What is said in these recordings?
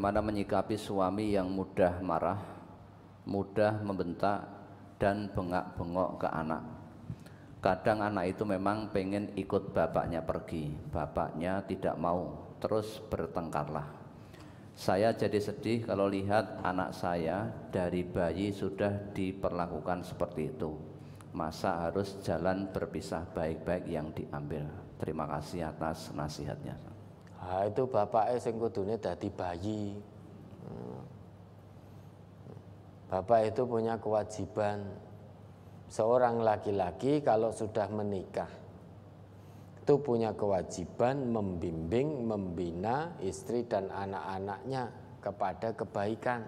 bagaimana menyikapi suami yang mudah marah, mudah membentak, dan bengak-bengok ke anak. Kadang anak itu memang pengen ikut bapaknya pergi, bapaknya tidak mau, terus bertengkarlah. Saya jadi sedih kalau lihat anak saya dari bayi sudah diperlakukan seperti itu. Masa harus jalan berpisah baik-baik yang diambil. Terima kasih atas nasihatnya. Nah, itu bapaknya sing kudune dadi bayi. Bapak itu punya kewajiban. Seorang laki-laki kalau sudah menikah itu punya kewajiban membimbing, membina istri dan anak-anaknya kepada kebaikan.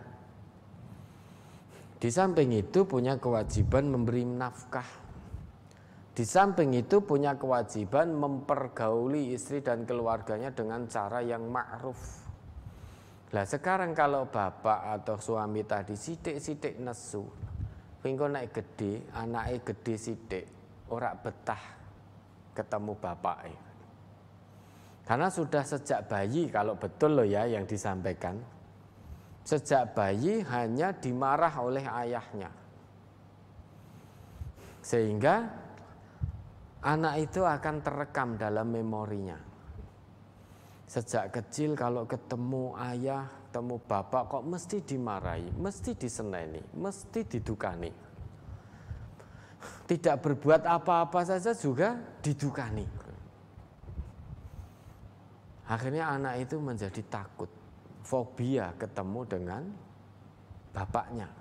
Di samping itu punya kewajiban memberi nafkah. Di samping itu punya kewajiban mempergauli istri dan keluarganya dengan cara yang ma'ruf. Lah sekarang kalau bapak atau suami tadi sithik-sithik nesu, engko nek gede, anake gede sithik, ora betah ketemu bapake. Karena sudah sejak bayi, kalau betul loh ya yang disampaikan, sejak bayi hanya dimarah oleh ayahnya. Sehingga anak itu akan terekam dalam memorinya. Sejak kecil kalau ketemu ayah, ketemu bapak kok mesti dimarahi, mesti diseneni, mesti didukani. Tidak berbuat apa-apa saja juga didukani. Akhirnya anak itu menjadi takut, fobia ketemu dengan bapaknya.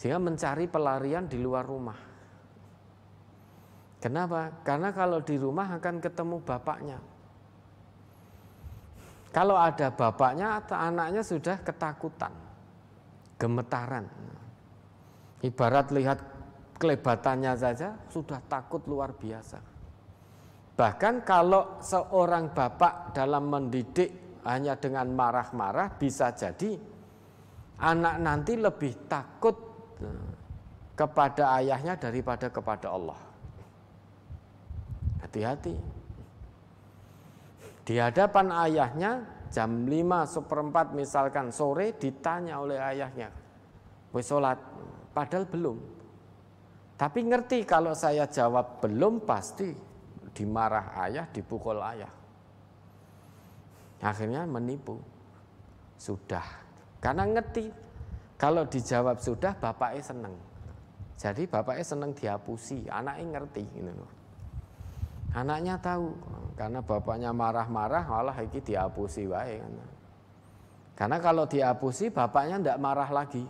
Sehingga mencari pelarian di luar rumah. Kenapa? Karena kalau di rumah akan ketemu bapaknya. Kalau ada bapaknya, anaknya sudah ketakutan, gemetaran. Ibarat lihat kelebatannya saja sudah takut luar biasa. Bahkan kalau seorang bapak dalam mendidik hanya dengan marah-marah, bisa jadi anak nanti lebih takut kepada ayahnya daripada kepada Allah. Hati-hati. Di hadapan ayahnya jam 5:15 misalkan sore ditanya oleh ayahnya, "Wis sholat?" Padahal belum. Tapi ngerti kalau saya jawab belum pasti dimarah ayah, dipukul ayah. Akhirnya menipu. Sudah. Karena ngerti kalau dijawab sudah bapaknya seneng. Jadi bapaknya seneng dihapusi, anaknya ngerti gitu loh. Anaknya tahu karena bapaknya marah-marah malah iki dihapusi wae. Karena kalau dihapusi bapaknya tidak marah lagi.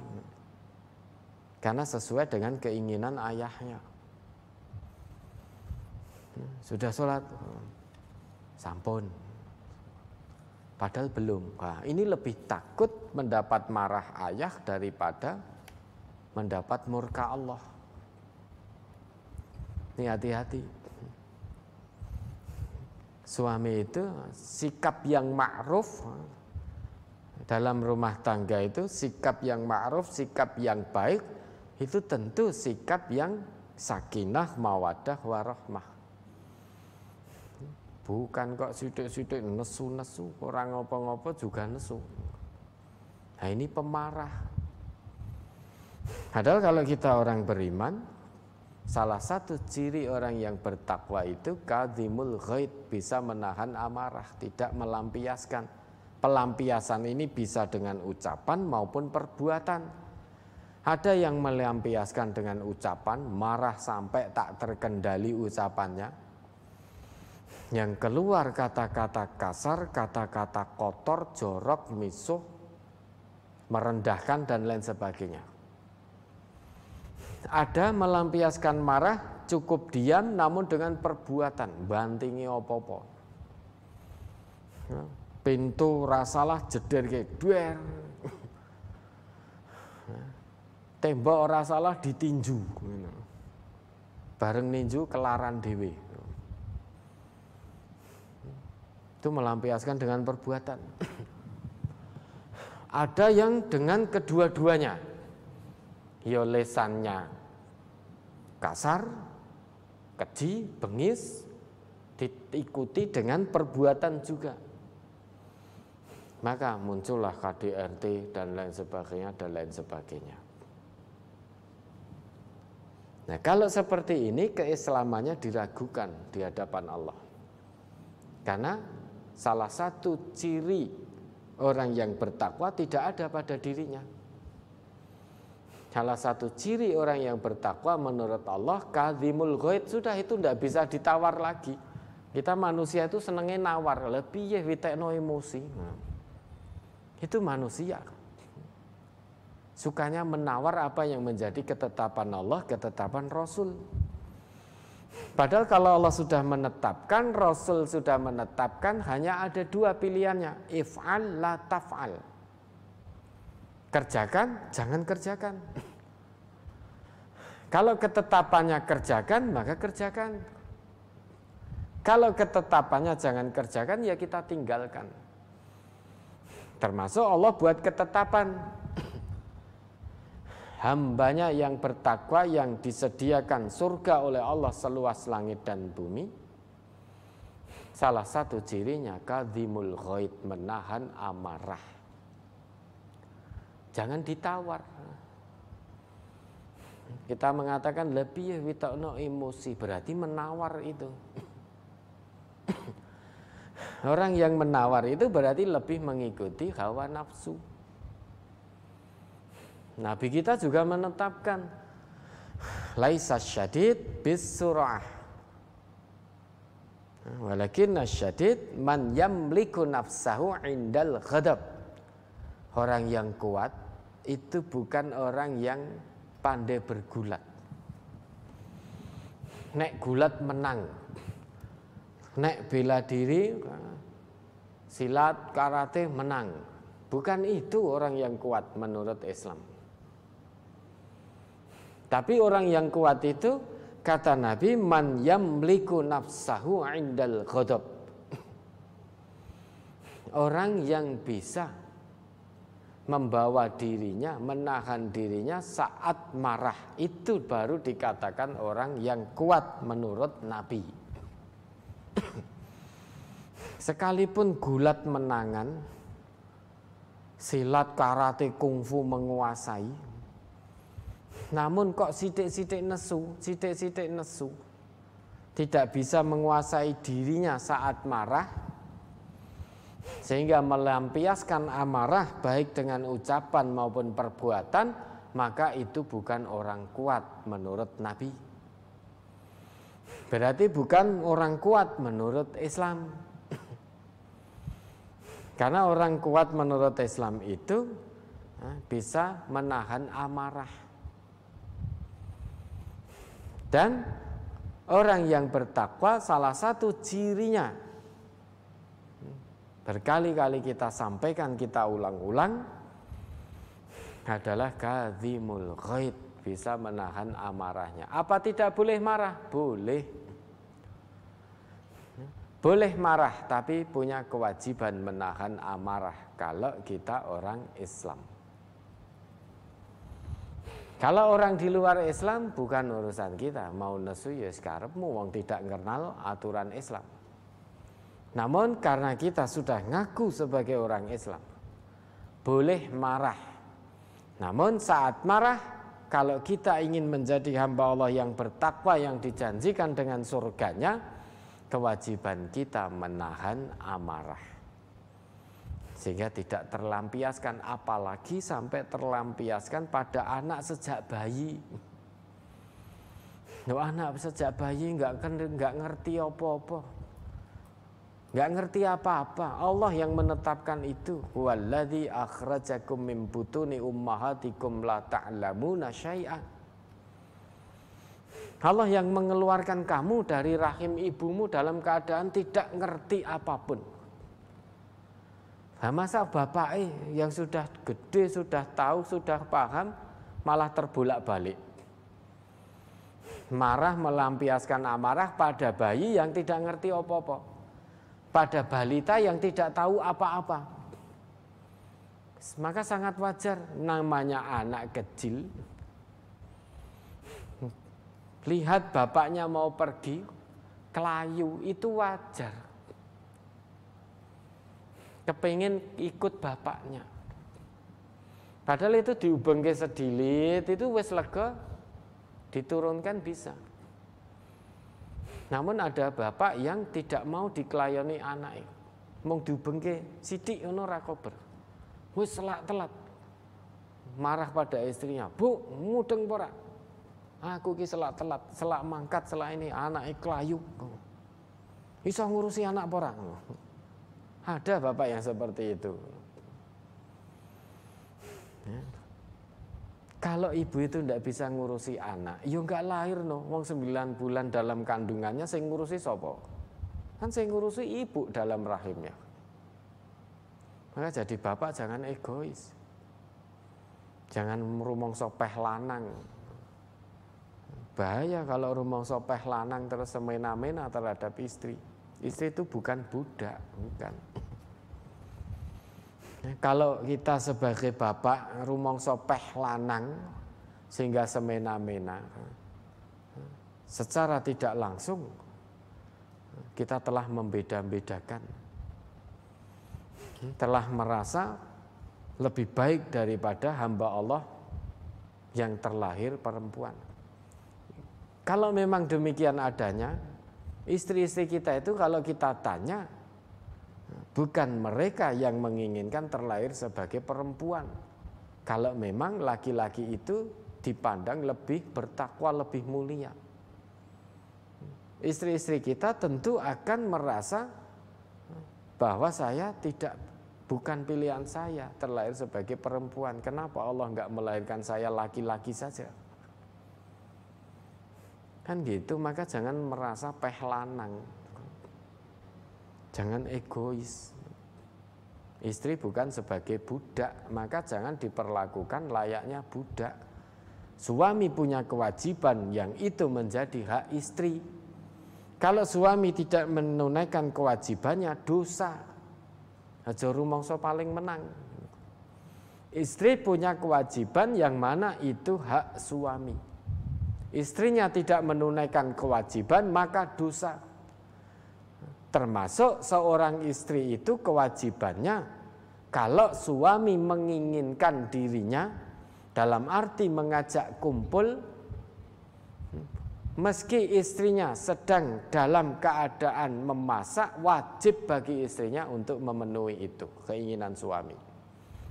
Karena sesuai dengan keinginan ayahnya. Sudah sholat, sampun. Padahal belum. Nah, ini lebih takut mendapat marah ayah daripada mendapat murka Allah. Ini hati-hati. Suami itu sikap yang ma'ruf dalam rumah tangga itu, sikap yang ma'ruf, sikap yang baik itu tentu sikap yang sakinah, mawaddah, warahmah. Bukan kok sidik-sidik nesu-nesu, orang ngopo-ngopo juga nesu. Nah ini pemarah. Padahal kalau kita orang beriman, salah satu ciri orang yang bertakwa itu kadhimul ghaid, bisa menahan amarah, tidak melampiaskan. Pelampiasan ini bisa dengan ucapan maupun perbuatan. Ada yang melampiaskan dengan ucapan, marah sampai tak terkendali ucapannya. Yang keluar kata-kata kasar, kata-kata kotor, jorok, misuh, merendahkan dan lain sebagainya. Ada melampiaskan marah cukup diam namun dengan perbuatan, bantingi opo-opo. Pintu rasalah jeder kayak duer. Tembok rasalah ditinju. Bareng ninju kelaran dewe. Itu melampiaskan dengan perbuatan. Ada yang dengan kedua-duanya. Ya lesannya kasar, keji, bengis, diikuti dengan perbuatan juga. Maka muncullah KDRT dan lain sebagainya dan lain sebagainya. Nah, kalau seperti ini keislamannya diragukan di hadapan Allah. Karena salah satu ciri orang yang bertakwa tidak ada pada dirinya. Salah satu ciri orang yang bertakwa menurut Allah kadzimul ghaid, sudah itu tidak bisa ditawar lagi. Kita manusia itu senengnya nawar, lebih ya witekno emosi. Itu manusia. Sukanya menawar apa yang menjadi ketetapan Allah, ketetapan Rasul. Padahal kalau Allah sudah menetapkan, Rasul sudah menetapkan, hanya ada dua pilihannya, if'al la taf'al. Kerjakan, jangan kerjakan. Kalau ketetapannya kerjakan, maka kerjakan. Kalau ketetapannya jangan kerjakan, ya kita tinggalkan. Termasuk Allah buat ketetapan. Hambanya yang bertakwa yang disediakan surga oleh Allah seluas langit dan bumi, salah satu cirinya kadzimul ghaid, menahan amarah. Jangan ditawar. Kita mengatakan lebih witakno emosi, berarti menawar itu. Orang yang menawar itu berarti lebih mengikuti hawa nafsu. Nabi kita juga menetapkan laisa syadid bis sur'ah, walakin asyadid man yamliku nafsahu indal ghadab. Orang yang kuat itu bukan orang yang pandai bergulat. Nek gulat menang, nek bela diri, silat, karate menang. Bukan itu orang yang kuat menurut Islam. Tapi orang yang kuat itu, kata Nabi, man yamliku nafsahu indal ghadab. Orang yang bisa membawa dirinya, menahan dirinya saat marah, itu baru dikatakan orang yang kuat menurut Nabi. Sekalipun gulat menangan, silat, karate, kungfu menguasai, namun kok sidik-sidik nesu, tidak bisa menguasai dirinya saat marah, sehingga melampiaskan amarah baik dengan ucapan maupun perbuatan, maka itu bukan orang kuat menurut Nabi. Berarti bukan orang kuat menurut Islam. Karena orang kuat menurut Islam itu bisa menahan amarah. Dan orang yang bertakwa salah satu cirinya, berkali-kali kita sampaikan, kita ulang-ulang, adalah kadzimul ghaid, bisa menahan amarahnya. Apa tidak boleh marah? Boleh. Boleh marah, tapi punya kewajiban menahan amarah kalau kita orang Islam. Kalau orang di luar Islam bukan urusan kita, mau nesu ya sekarepmu, wong tidak kenal aturan Islam. Namun karena kita sudah ngaku sebagai orang Islam, boleh marah. Namun saat marah, kalau kita ingin menjadi hamba Allah yang bertakwa, yang dijanjikan dengan surganya, kewajiban kita menahan amarah. Sehingga tidak terlampiaskan, apalagi sampai terlampiaskan pada anak sejak bayi. Anak sejak bayi nggak ngerti apa-apa, nggak ngerti apa-apa. Allah yang menetapkan itu. Walladzi akhrajakum min butuni ummahatikum la ta'lamuna syai'an. Allah yang mengeluarkan kamu dari rahim ibumu dalam keadaan tidak ngerti apapun. Nah, masa bapak yang sudah gede, sudah tahu, sudah paham, malah terbolak-balik. Marah, melampiaskan amarah pada bayi yang tidak ngerti apa-apa, pada balita yang tidak tahu apa-apa. Maka sangat wajar, namanya anak kecil, lihat bapaknya mau pergi, kelayu, itu wajar. kepingin ikut bapaknya. Padahal itu diubengke sedilit, itu wis lega, diturunkan bisa. Namun ada bapak yang tidak mau diklayoni anaknya, mau diubengke sidik ono ra kober. Wis selak telat. Marah pada istrinya, "Bu, mudeng ora? Aku ki selak telat, selak mangkat, selak ini anake klayu. Iso ngurusi anak ora?" Ada bapak yang seperti itu. Ya. Kalau ibu itu tidak bisa ngurusi anak, ya enggak lahir no. Wong 9 bulan dalam kandungannya sing ngurusi sapa? Kan sing ngurusi ibu dalam rahimnya. Maka jadi bapak jangan egois. Jangan rumangsa peh lanang. Bahaya kalau rumangsa peh lanang terus semena-mena terhadap istri. Istri itu bukan budak, bukan. Kalau kita sebagai bapak rumangsa peh lanang sehingga semena-mena, secara tidak langsung kita telah membeda-bedakan, telah merasa lebih baik daripada hamba Allah yang terlahir perempuan. Kalau memang demikian adanya, istri-istri kita itu kalau kita tanya, bukan mereka yang menginginkan terlahir sebagai perempuan. Kalau memang laki-laki itu dipandang lebih bertakwa, lebih mulia. Istri-istri kita tentu akan merasa bahwa saya bukan pilihan saya terlahir sebagai perempuan. Kenapa Allah enggak melahirkan saya laki-laki saja? Kan gitu, maka jangan merasa peh lanang. Jangan egois. Istri bukan sebagai budak, maka jangan diperlakukan layaknya budak. Suami punya kewajiban yang itu menjadi hak istri. Kalau suami tidak menunaikan kewajibannya, dosa. Aja rumangsa paling menang. Istri punya kewajiban yang mana itu hak suami. Istrinya tidak menunaikan kewajiban, maka dosa. Termasuk seorang istri itu kewajibannya, kalau suami menginginkan dirinya dalam arti mengajak kumpul, meski istrinya sedang dalam keadaan memasak, wajib bagi istrinya untuk memenuhi itu keinginan suami.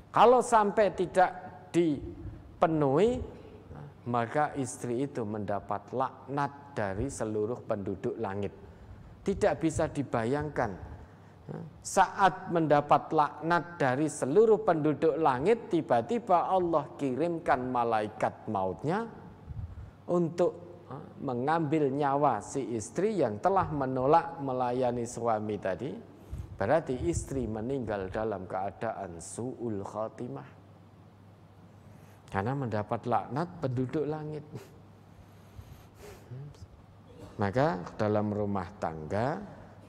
Kalau sampai tidak dipenuhi, maka istri itu mendapat laknat dari seluruh penduduk langit. Tidak bisa dibayangkan saat mendapat laknat dari seluruh penduduk langit, tiba-tiba Allah kirimkan malaikat mautnya untuk mengambil nyawa si istri yang telah menolak melayani suami tadi. Berarti istri meninggal dalam keadaan su'ul khatimah, karena mendapat laknat penduduk langit. Maka dalam rumah tangga,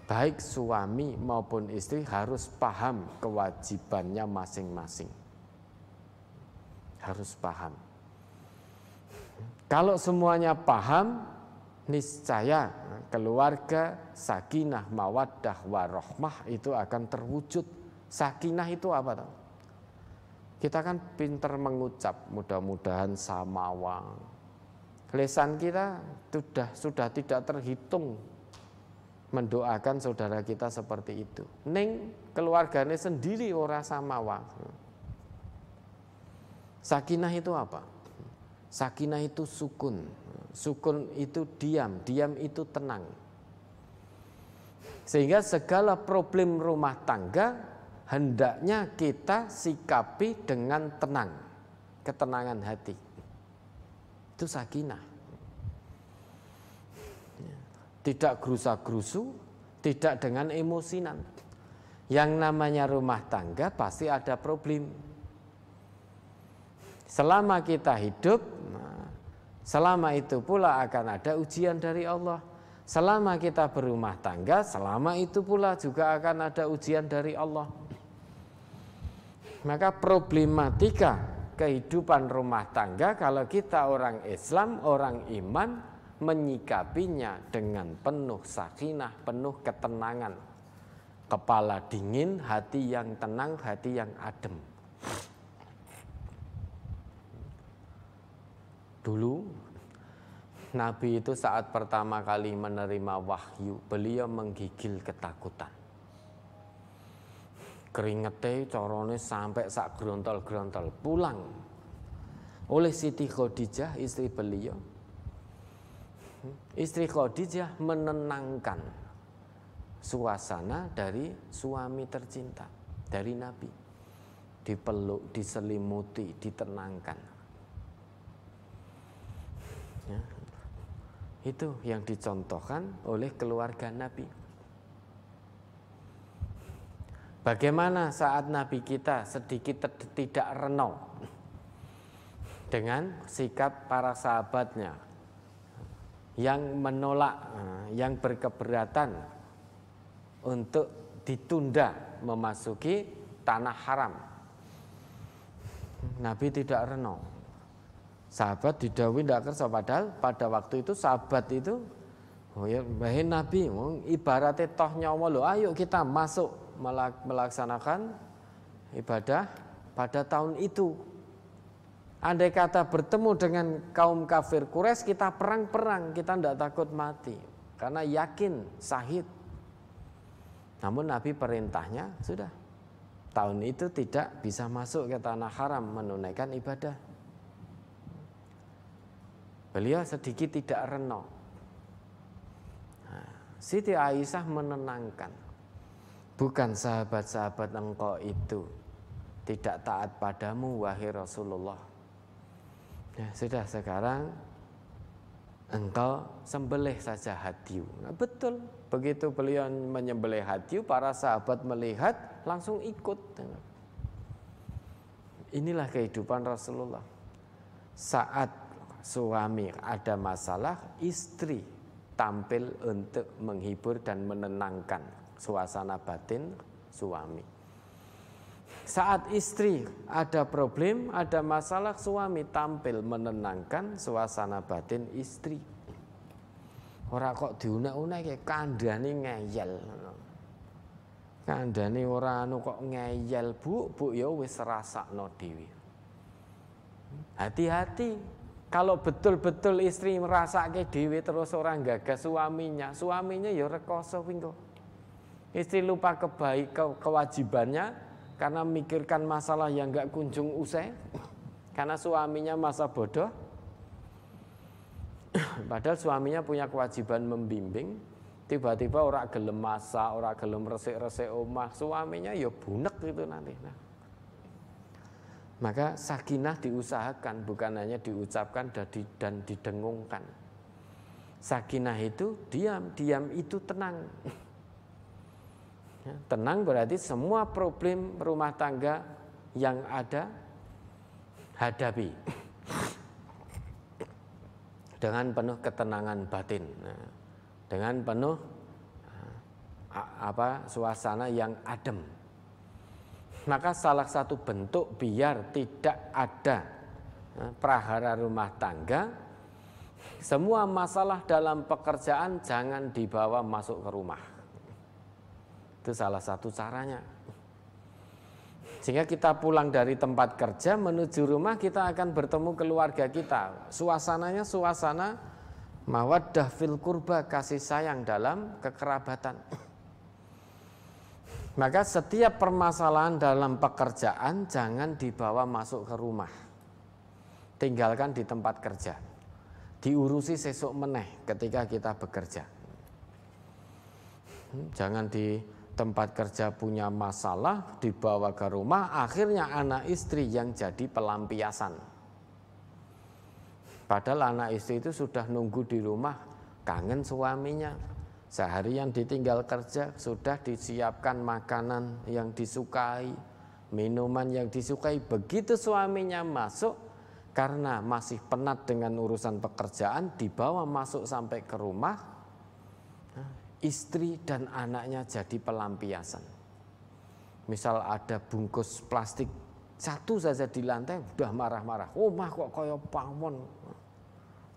baik suami maupun istri harus paham kewajibannya masing-masing. Harus paham. Kalau semuanya paham, niscaya keluarga sakinah, mawaddah, warahmah itu akan terwujud. Sakinah itu apa tahu? Kita kan pinter mengucap, mudah-mudahan samawa. Lesan kita sudah tidak terhitung mendoakan saudara kita seperti itu. Ning keluarganya sendiri ora samawa. Sakinah itu apa? Sakinah itu sukun. Sukun itu diam, diam itu tenang. Sehingga segala problem rumah tangga hendaknya kita sikapi dengan tenang, ketenangan hati. Itu sakinah. Tidak gerusa-gerusu, tidak dengan emosinan. Yang namanya rumah tangga pasti ada problem. Selama kita hidup, selama itu pula akan ada ujian dari Allah. Selama kita berumah tangga, selama itu pula juga akan ada ujian dari Allah. Maka problematika kehidupan rumah tangga, kalau kita orang Islam, orang iman, menyikapinya dengan penuh sakinah, penuh ketenangan. Kepala dingin, hati yang tenang, hati yang adem. Dulu Nabi itu saat pertama kali menerima wahyu, beliau menggigil ketakutan. Keringetnya corone sampai sak grontol-grontol. Pulang oleh Siti Khadijah, istri beliau. Istri Khadijah menenangkan suasana dari suami tercinta, dari Nabi. Dipeluk, diselimuti, ditenangkan. Ya. Itu yang dicontohkan oleh keluarga Nabi. Bagaimana saat Nabi kita sedikit tidak reno dengan sikap para sahabatnya yang menolak, yang berkeberatan untuk ditunda memasuki tanah haram. Nabi tidak reno. Sahabat didhawuhi ndak kersa, padahal pada waktu itu sahabat itu wahai Nabi, ibaratnya toh nyawa lho, ayo kita masuk melaksanakan ibadah pada tahun itu. Andai kata bertemu dengan kaum kafir Quraisy, kita perang-perang, kita ndak takut mati karena yakin syahid. Namun Nabi perintahnya sudah, tahun itu tidak bisa masuk ke tanah haram menunaikan ibadah. Beliau sedikit tidak reno. Siti Aisyah menenangkan, bukan sahabat-sahabat engkau itu tidak taat padamu wahai Rasulullah. Ya, sudah, sekarang engkau sembelih saja hadyu. Nah, betul, begitu beliau menyembelih hadyu, para sahabat melihat langsung ikut. Inilah kehidupan Rasulullah. Saat suami ada masalah, istri tampil untuk menghibur dan menenangkan suasana batin suami. Saat istri ada problem, ada masalah, suami tampil menenangkan suasana batin istri. Ora kok diunek-unek kayak kandhane ngeyel. Kandhane ora anu kok ngeyel, Bu ya wis rasakno dhewe. Hati-hati. Kalau betul-betul istri merasake dhewe terus orang gagas suaminya ya rekoso pingko. Istri lupa kewajibannya karena memikirkan masalah yang enggak kunjung usai, karena suaminya masa bodoh. Padahal suaminya punya kewajiban membimbing, tiba-tiba ora gelem masak, ora gelem resik-resik omah, suaminya ya bunek gitu nanti. Maka sakinah diusahakan, bukan hanya diucapkan dan didengungkan. Sakinah itu diam itu tenang. Ya, tenang berarti semua problem rumah tangga yang ada hadapi dengan penuh ketenangan batin, dengan penuh suasana yang adem. Maka salah satu bentuk biar tidak ada prahara rumah tangga, semua masalah dalam pekerjaan jangan dibawa masuk ke rumah. Itu salah satu caranya. Sehingga kita pulang dari tempat kerja menuju rumah, kita akan bertemu keluarga kita. Suasananya suasana mawaddah fil qurba, kasih sayang dalam kekerabatan. Maka setiap permasalahan dalam pekerjaan jangan dibawa masuk ke rumah. Tinggalkan di tempat kerja. Diurusi sesuk meneh ketika kita bekerja. Jangan di tempat kerja punya masalah dibawa ke rumah, akhirnya anak istri yang jadi pelampiasan. Padahal anak istri itu sudah nunggu di rumah, kangen suaminya. Seharian ditinggal kerja, sudah disiapkan makanan yang disukai, minuman yang disukai. Begitu suaminya masuk, karena masih penat dengan urusan pekerjaan, dibawa masuk sampai ke rumah, istri dan anaknya jadi pelampiasan. Misal ada bungkus plastik satu saja di lantai, udah marah-marah. Omah kok kaya pawon,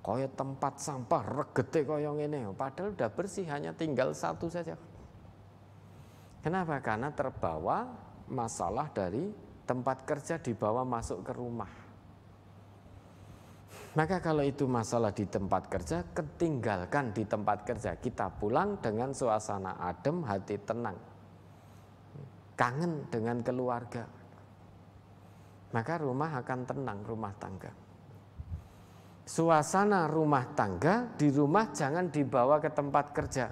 kaya tempat sampah, regete kaya ngene. Padahal udah bersih, hanya tinggal satu saja. Kenapa? Karena terbawa masalah dari tempat kerja dibawa masuk ke rumah. Maka kalau itu masalah di tempat kerja, ketinggalkan di tempat kerja. Kita pulang dengan suasana adem, hati tenang. Kangen dengan keluarga. Maka rumah akan tenang, rumah tangga. Suasana rumah tangga di rumah jangan dibawa ke tempat kerja.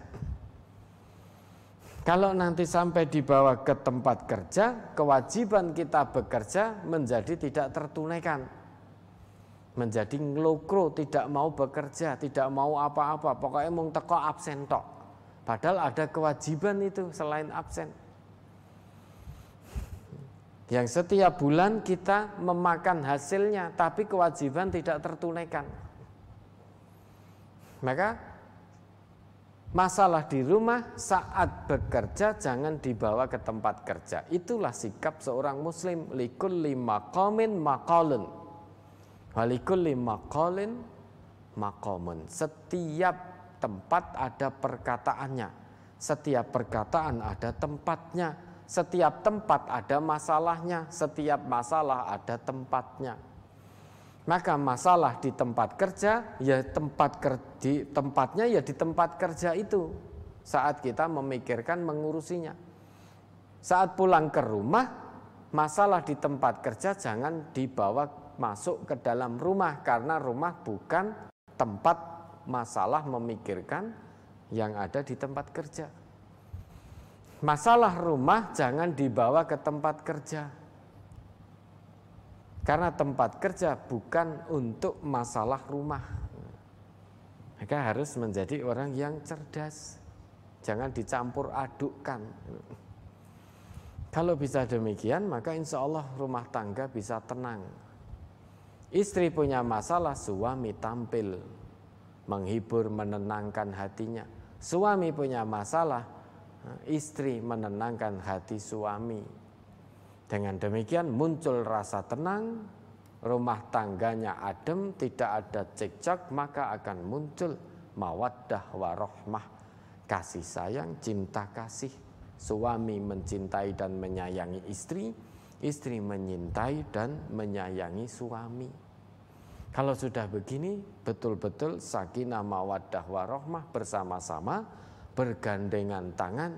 Kalau nanti sampai dibawa ke tempat kerja, kewajiban kita bekerja menjadi tidak tertunaikan. Menjadi ngelokro, tidak mau bekerja, tidak mau apa-apa, pokoknya mau teko absen tok. Padahal ada kewajiban itu selain absen. Yang setiap bulan kita memakan hasilnya, tapi kewajiban tidak tertunaikan. Maka masalah di rumah saat bekerja jangan dibawa ke tempat kerja. Itulah sikap seorang muslim. Likulli maqamin maqalun, walikulli maqalin maqamun. Setiap tempat ada perkataannya, setiap perkataan ada tempatnya, setiap tempat ada masalahnya, setiap masalah ada tempatnya. Maka masalah di tempat kerja, ya tempatnya ya di tempat kerja itu. Saat kita memikirkan mengurusinya. Saat pulang ke rumah, masalah di tempat kerja jangan dibawa masuk ke dalam rumah. Karena rumah bukan tempat masalah memikirkan yang ada di tempat kerja. Masalah rumah jangan dibawa ke tempat kerja. Karena tempat kerja bukan untuk masalah rumah. Maka harus menjadi orang yang cerdas. Jangan dicampur adukkan. Kalau bisa demikian, maka insya Allah rumah tangga bisa tenang. Istri punya masalah, suami tampil menghibur, menenangkan hatinya. Suami punya masalah, istri menenangkan hati suami. Dengan demikian muncul rasa tenang, rumah tangganya adem, tidak ada cekcok, maka akan muncul mawaddah warahmah, kasih sayang, cinta kasih. Suami mencintai dan menyayangi istri, istri menyintai dan menyayangi suami. Kalau sudah begini, betul-betul sakinah mawaddah warahmah bersama-sama, bergandengan tangan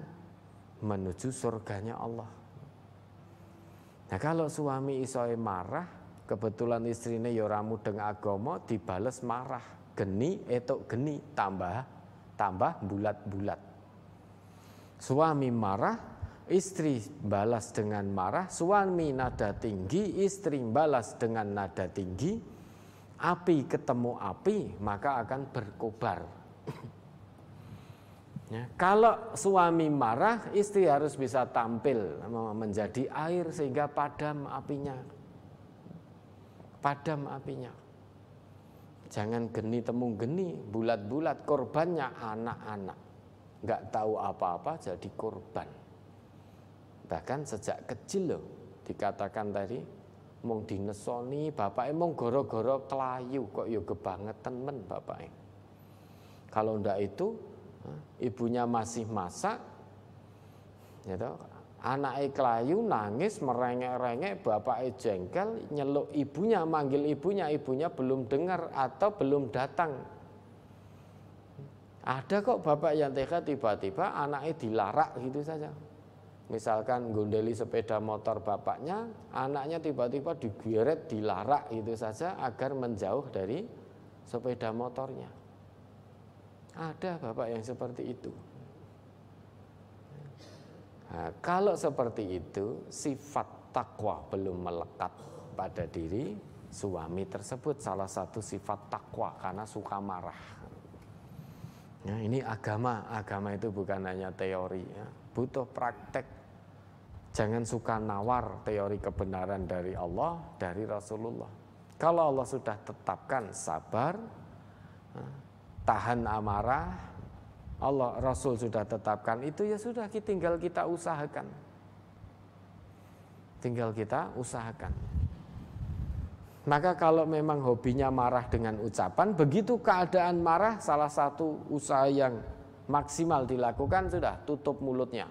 menuju surganya Allah. Nah kalau suami isoe marah, kebetulan istrine ya ora mudeng agama, dibales marah, geni etuk geni, tambah bulat-bulat. Suami marah, istri balas dengan marah, suami nada tinggi, istri balas dengan nada tinggi, api ketemu api, maka akan berkobar. Ya, kalau suami marah, istri harus bisa tampil menjadi air sehingga padam apinya. Padam apinya. Jangan geni temu geni, bulat-bulat, korbannya anak-anak. Enggak tahu apa-apa jadi korban. Bahkan sejak kecil loh, dikatakan tadi, mung dinesoni bapaknya mung goro-goro kelayu, kok yo kebangetan men bapaknya. Kalau ndak itu ibunya masih masak, gitu, anaknya kelayu nangis merengek-rengek, bapaknya jengkel, nyeluk ibunya, manggil ibunya, ibunya belum dengar atau belum datang. Ada kok bapak yang tega tiba-tiba anaknya dilarak gitu saja. Misalkan gondeli sepeda motor bapaknya, anaknya tiba-tiba digeret, dilarak gitu saja agar menjauh dari sepeda motornya. Ada bapak yang seperti itu. Nah, kalau seperti itu, sifat takwa belum melekat pada diri suami tersebut. Salah satu sifat takwa karena suka marah. Nah, ini agama itu bukan hanya teori, ya. Butuh praktek. Jangan suka nawar teori kebenaran dari Allah, dari Rasulullah. Kalau Allah sudah tetapkan sabar, tahan amarah, Allah Rasul sudah tetapkan itu, ya sudah, tinggal kita usahakan. Tinggal kita usahakan. Maka kalau memang hobinya marah dengan ucapan, begitu keadaan marah, salah satu usaha yang maksimal dilakukan sudah tutup mulutnya.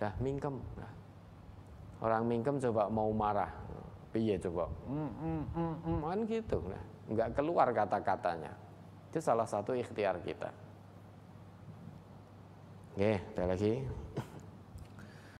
dah mingkem. Nah, orang mingkem coba mau marah, piye coba, kan gitu, nah, nggak keluar kata-katanya. Itu salah satu ikhtiar kita. Oke, ada lagi.